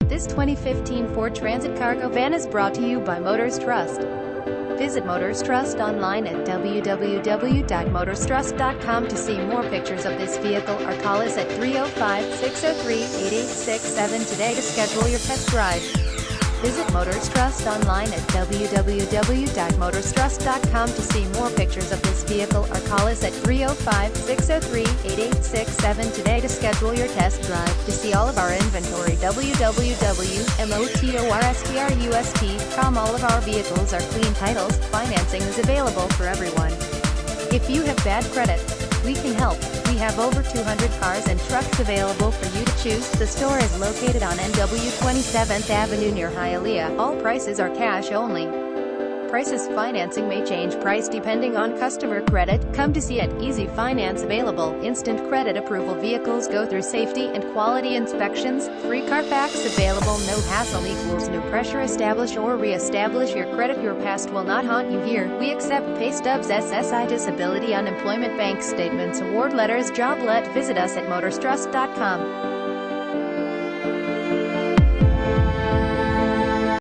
This 2015 Ford Transit cargo van is brought to you by Motors Trust. Visit Motors Trust online at www.motorstrust.com to see more pictures of this vehicle or call us at 305-603-8867 today to schedule your test drive. Visit Motors Trust online at www.motorstrust.com to see more pictures of this vehicle or call us at 305-603-8867 today to schedule your test drive. To see all of our inventory, www.motorstrust.com. All of our vehicles are clean titles. Financing is available for everyone. If you have bad credit, we can help. We have over 200 cars and trucks available for you to choose. The store is located on NW 27th Avenue near Hialeah. All prices are cash only. Prices financing may change price depending on customer credit. Come to see at Easy Finance available. Instant credit approval. Vehicles go through safety and quality inspections. Free Carfax available. No hassle equals no pressure. Establish or re-establish your credit. Your past will not haunt you here. We accept pay stubs, SSI, disability, unemployment, bank statements, award letters, job let. Visit us at motorstrust.com.